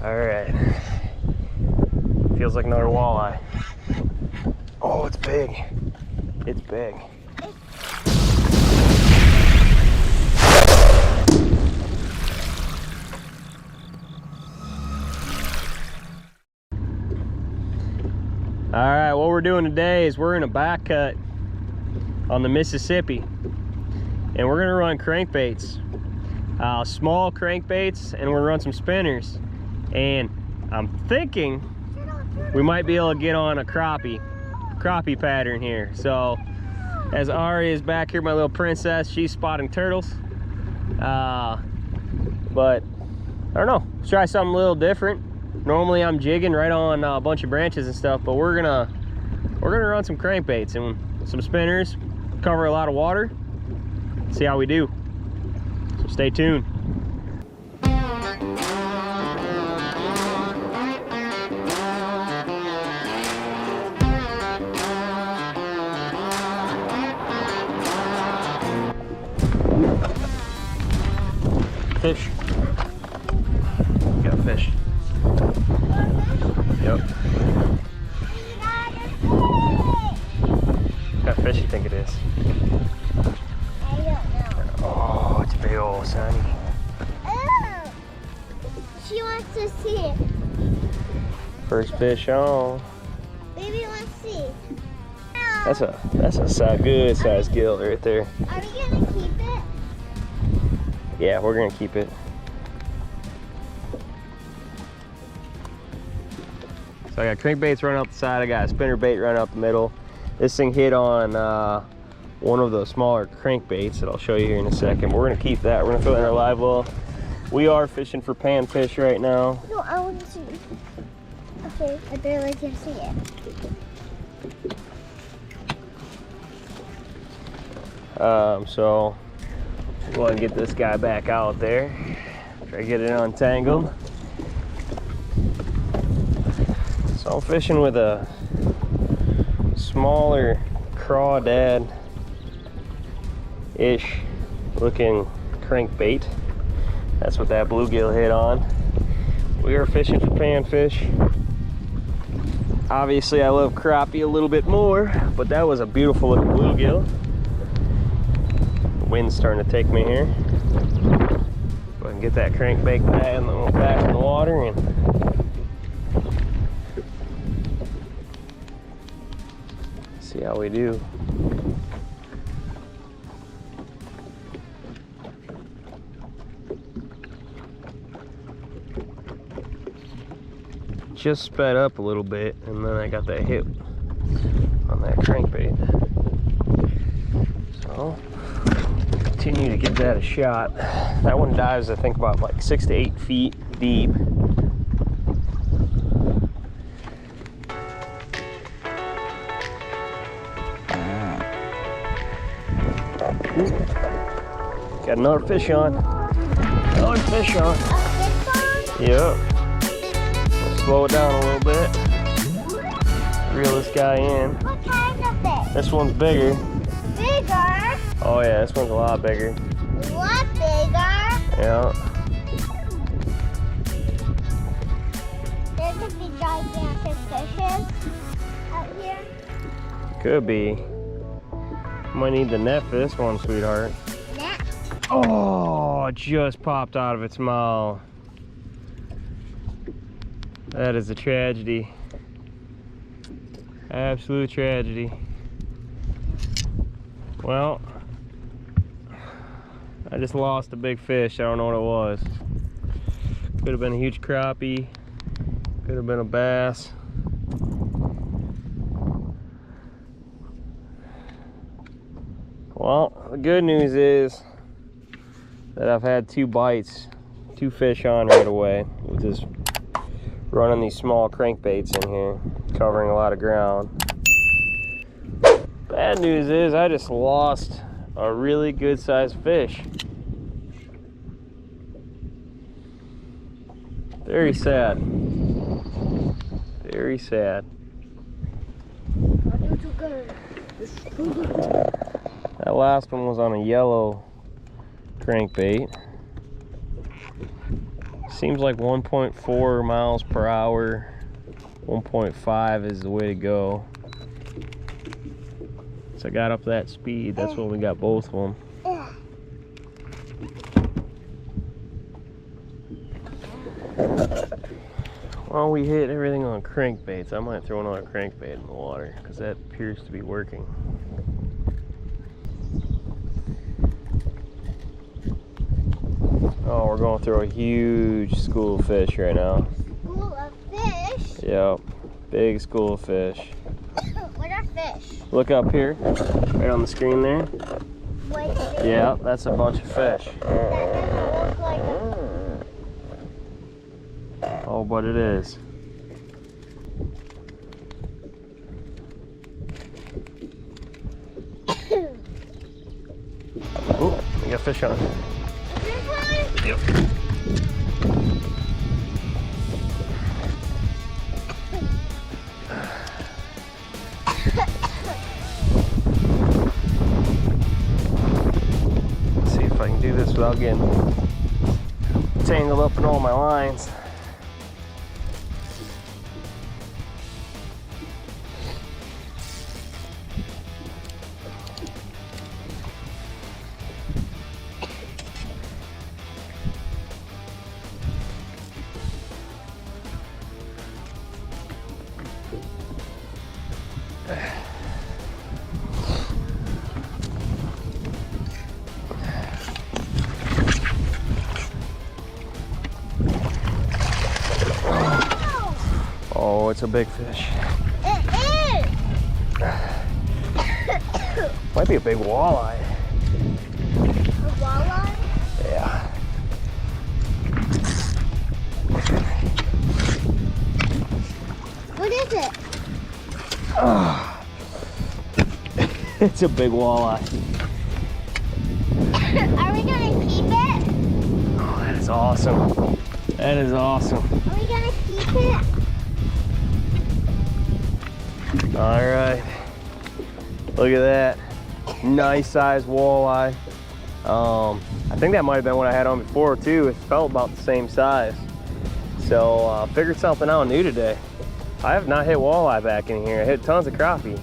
All right. Feels like another walleye. Oh, it's big. It's big. All right, what we're doing today is we're in a back cut on the Mississippi, and we're gonna run crankbaits, small crankbaits, and we're gonna run some spinners. And I'm thinking we might be able to get on a crappie pattern here. So as Ari is back here, my little princess, she's spotting turtles. But I don't know, let's try something a little different. Normally I'm jigging right on a bunch of branches and stuff, but we're gonna run some crankbaits and some spinners, cover a lot of water, see how we do. So stay tuned. Fish. Got fish. Yep. What kind of fish you think it is? I don't know. Oh, it's a big old Sonny. Oh, she wants to see it. First fish on. Baby wants to see. That's a good sized gill right there. Are we gonna keep it? Yeah, we're gonna keep it. So I got crankbaits running out the side. I got a spinner bait running out the middle. This thing hit on one of those smaller crankbaits that I'll show you here in a second. But we're gonna keep that. We're gonna throw it in our live well. We are fishing for panfish right now. No, I want to see. Okay, I barely can see it. So go ahead and get this guy back out there. Try to get it untangled. So I'm fishing with a smaller crawdad-ish looking crankbait. That's what that bluegill hit on. We are fishing for panfish. Obviously I love crappie a little bit more, but that was a beautiful looking bluegill. The wind's starting to take me here. Go ahead and get that crankbait back, and then we'll back in the water and see how we do. Just sped up a little bit, and then I got that hit on that crankbait. So continue to give that a shot. That one dives, I think, about like 6 to 8 feet deep. Got another fish on. Another fish on. Yep. We'll slow it down a little bit. Reel this guy in. What kind of fish? This one's bigger. Bigger? Oh yeah, this one's a lot bigger. A lot bigger? Yeah. There could be gigantic fishes out here. Could be. Might need the net for this one, sweetheart. Net? Oh, it just popped out of its mouth. That is a tragedy. Absolute tragedy. Well, I just lost a big fish. I don't know what it was. Could have been a huge crappie. Could have been a bass. Well, the good news is that I've had 2 bites, 2 fish on right away with this running these small crankbaits in here, covering a lot of ground. Bad news is I just lost a really good sized fish. Very sad. Very sad. That last one was on a yellow crankbait. Seems like 1.4 miles per hour, 1.5 is the way to go. So I got up that speed, that's when we got both of them. Well, we hit everything on crankbaits. I might throw another crankbait in the water because that appears to be working. Oh, we're going through a huge school of fish right now. School of fish? Yep, big school of fish. What are fish? Look up here, right on the screen there. What? Yeah, that's a bunch of fish. That doesn't look like a... Oh, but it is. Oh, we got fish on. Yep. Let's see if I can do this without getting tangled up in all my lines. Oh, it's a big fish. It is! Might be a big walleye. A walleye? Yeah. What is it? Oh. It's a big walleye. Are we gonna keep it? Oh, that is awesome. That is awesome. Are we gonna keep it? All right. Look at that. Nice sized walleye. I think that might have been what I had on before too. It felt about the same size. So figured something out new today. I have not hit walleye back in here. I hit tons of crappie,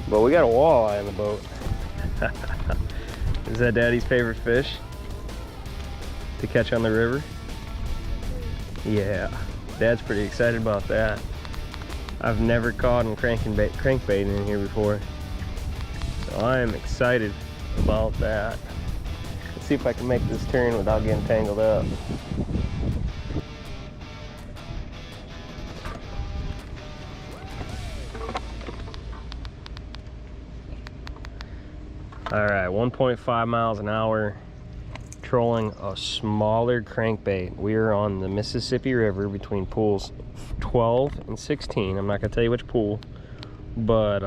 but we got a walleye in the boat. Is that Daddy's favorite fish to catch on the river? Yeah, Dad's pretty excited about that. I've never caught him crankbait in here before, so I am excited about that. Let's see if I can make this turn without getting tangled up. All right, 1.5 miles an hour, trolling a smaller crankbait. We are on the Mississippi River between pools 12 and 16. I'm not gonna tell you which pool, but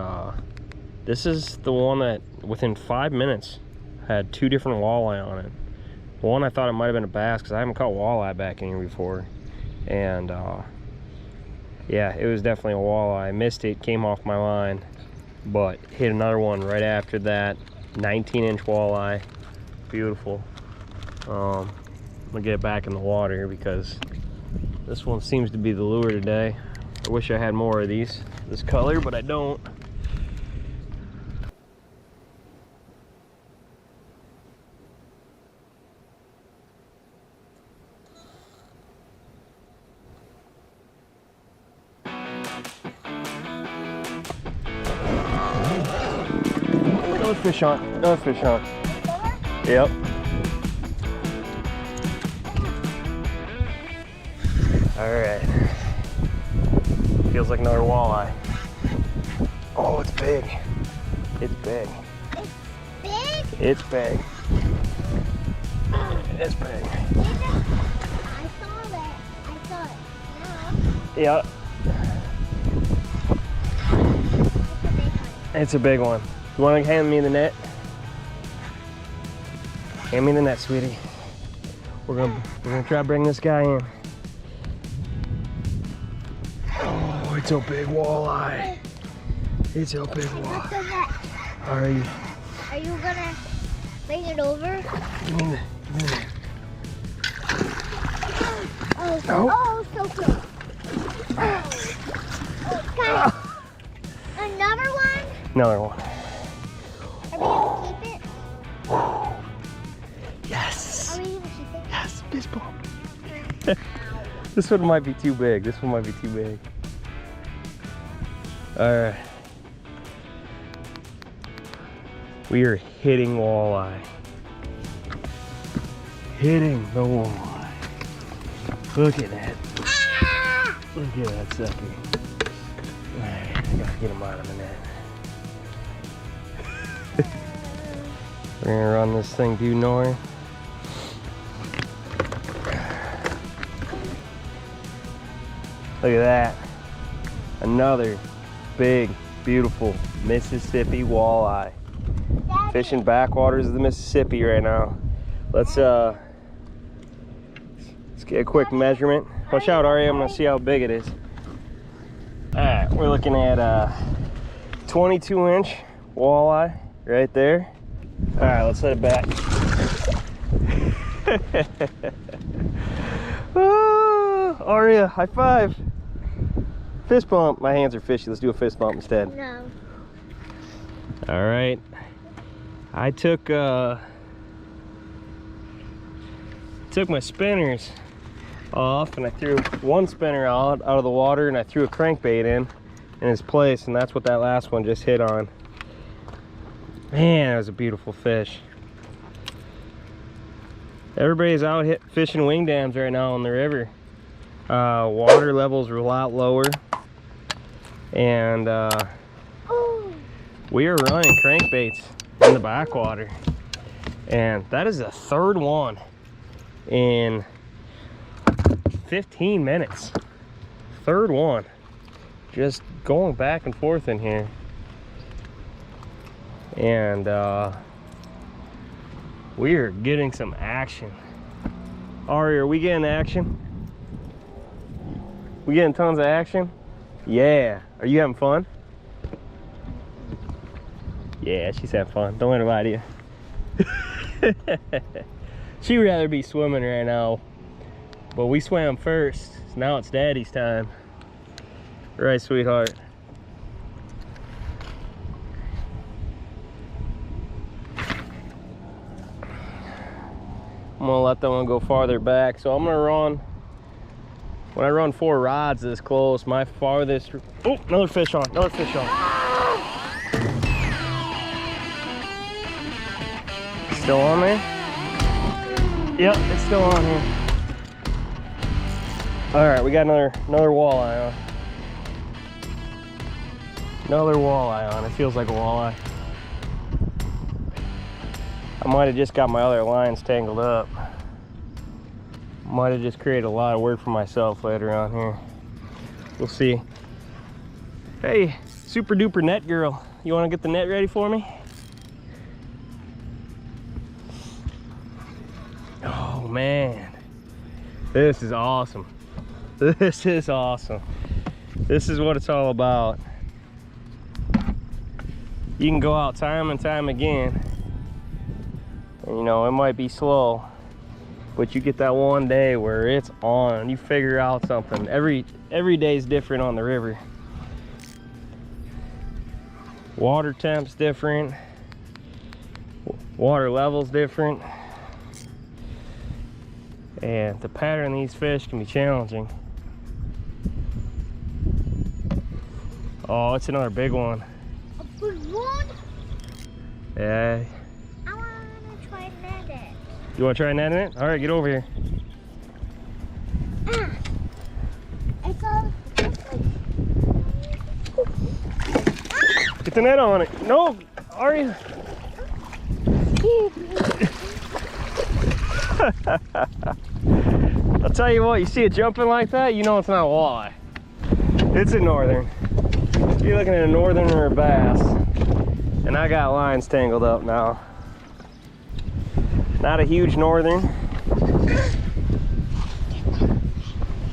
this is the one that within 5 minutes had 2 different walleye on it. One, I thought it might have been a bass because I haven't caught walleye back in here before. And yeah, it was definitely a walleye. I missed it, came off my line, but hit another one right after that. 19-inch walleye, beautiful. I'm gonna get it back in the water here because this one seems to be the lure today. I wish I had more of this color, but I don't. Another fish on, another fish on. Yep. All right. Feels like another walleye. Oh, it's big. It's big. Big? It's big. It's big. I saw that. I saw it. Yep. Now. It's a big one. You want to hand me the net? Hand me the net, sweetie. We're gonna try to bring this guy in. Oh, it's a big walleye. It's a big walleye. Are you gonna bring it over? Give me the No. Oh, so close. Guys, another one? Another one. Are we gonna keep it? Yes. Are we gonna keep it? Yes, fist bump. This one might be too big. This one might be too big. All right. We are hitting walleye. Hitting the walleye. Look at that. Ah! Look at that sucker. All right, I gotta get him out of the net. We're gonna run this thing due north. Look at that. Another big, beautiful Mississippi walleye. Daddy. Fishing backwaters of the Mississippi right now. Let's get a quick measurement. Watch out, Ari, I'm gonna see how big it is. All right, we're looking at a 22-inch walleye right there. All right, let's let it back. Oh, Aria, high five. Fist bump. My hands are fishy. Let's do a fist bump instead. No. All right. I took my spinners off and I threw one spinner out of the water and I threw a crankbait in its place, and that's what that last one just hit on. Man, that was a beautiful fish. Everybody's out fishing wing dams right now on the river. Water levels are a lot lower, and we are running crankbaits in the backwater, and that is the third one in 15 minutes. Third one, just going back and forth in here, and we are getting some action. Ari, are we getting action? We getting tons of action? Yeah. Are you having fun? Yeah, she's having fun. Don't let her lie to you. She'd rather be swimming right now, but we swam first. So now it's Daddy's time. Right, sweetheart? I'm gonna let that one go farther back. So I'm gonna run, when I run 4 rods this close, my farthest, oh, another fish on, another fish on. Still on there? Yep, it's still on here. All right, we got another walleye on. Another walleye on, it feels like a walleye. I might have just got my other lines tangled up. Might have just created a lot of work for myself later on here. We'll see. Hey, super duper net girl. You wanna get the net ready for me? Oh man, this is awesome. This is awesome. This is what it's all about. You can go out time and time again, and you know, it might be slow, but you get that one day where it's on. You figure out something. Every day is different on the river. Water temp's different. Water level's different. And the pattern of these fish can be challenging. Oh, it's another big one. A big one? Yeah. I want to try net it. You want to try netting it? All right, get over here. It's all. Get the net on it. No, Ari. I'll tell you what, you see it jumping like that, you know it's not a walleye. It's a northern. You're looking at a northern or a bass. And I got lines tangled up now. Not a huge northern.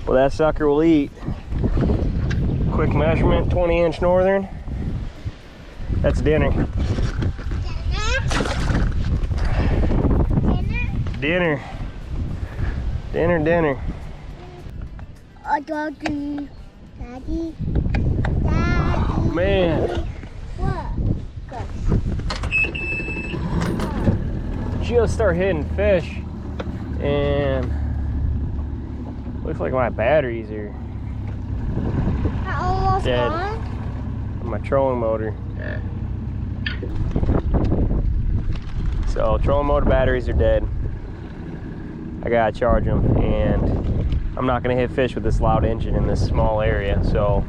Well, that sucker will eat. Quick measurement, 20-inch northern. That's dinner. Dinner? Dinner. Dinner. Daddy. Daddy. Man, What? just start hitting fish, and looks like my batteries are Almost dead. gone? My trolling motor. So trolling motor batteries are dead. I gotta charge them, and I'm not gonna hit fish with this loud engine in this small area. So,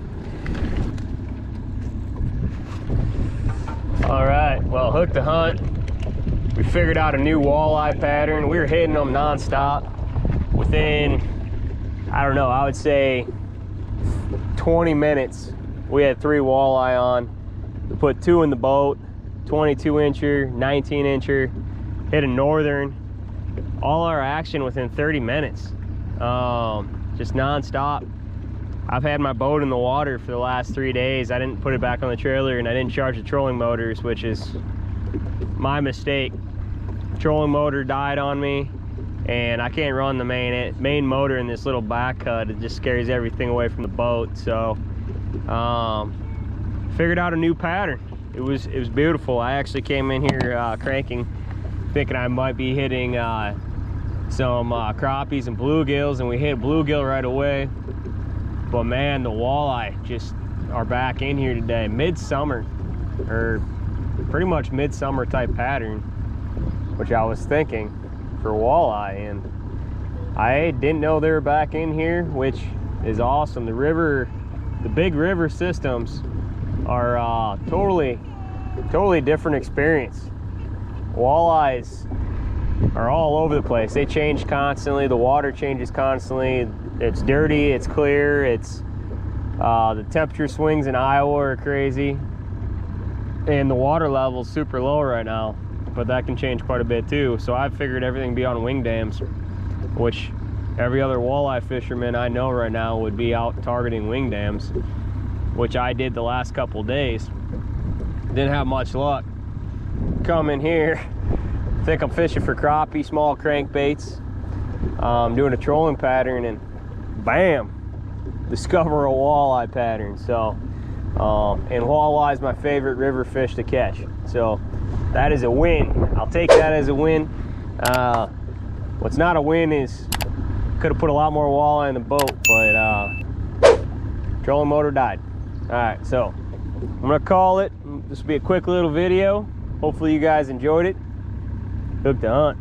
all right. Well, hook to hunt. We figured out a new walleye pattern. We were hitting them nonstop. Within, I don't know, I would say 20 minutes, we had 3 walleye on. We put 2 in the boat, 22 incher, 19 incher, hit a northern. All our action within 30 minutes, just nonstop. I've had my boat in the water for the last 3 days. I didn't put it back on the trailer, and I didn't charge the trolling motors, which is my mistake. Trolling motor died on me, and I can't run the main motor in this little back cut. It just scares everything away from the boat. So figured out a new pattern. It was beautiful. I actually came in here cranking, thinking I might be hitting some crappies and bluegills, and we hit bluegill right away. But man, the walleye just are back in here today. Midsummer, or pretty much midsummer type pattern, which I was thinking for walleye, and I didn't know they were back in here, which is awesome. The big river systems are totally different experience. Walleyes are all over the place. They change constantly. The water changes constantly. It's dirty, it's clear, it's the temperature swings in Iowa are crazy, and the water level's super low right now, but that can change quite a bit too. So I figured everything be on wing dams, which every other walleye fisherman I know right now would be out targeting wing dams, which I did the last couple days. Didn't have much luck. Come in here, think I'm fishing for crappie, small crankbaits, doing a trolling pattern, and bam, discover a walleye pattern. So and walleye is my favorite river fish to catch, so that is a win. I'll take that as a win. What's not a win is could have put a lot more walleye in the boat, but trolling motor died. All right, so I'm gonna call it. This will be a quick little video. Hopefully you guys enjoyed it. Hook to hunt.